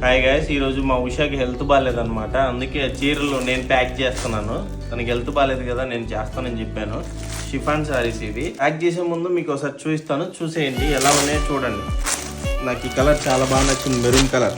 Hi guys, ఈరోజు మా ఉషాకి health బాగాలేదనమాట. అందుకే చీరలు నేను ప్యాక్ చేస్తున్నాను. తనకి హెల్త్ బాగాలేదు కదా, నేను చేస్తానని చెప్పాను. షిఫాన్ సారీస్ ఇవి. ప్యాక్ చేసే ముందు మీకు ఒకసారి చూపిస్తాను, చూసేయండి ఎలా ఉన్నాయో చూడండి. నాకు ఈ కలర్ చాలా బాగా నచ్చింది, మెరూన్ కలర్.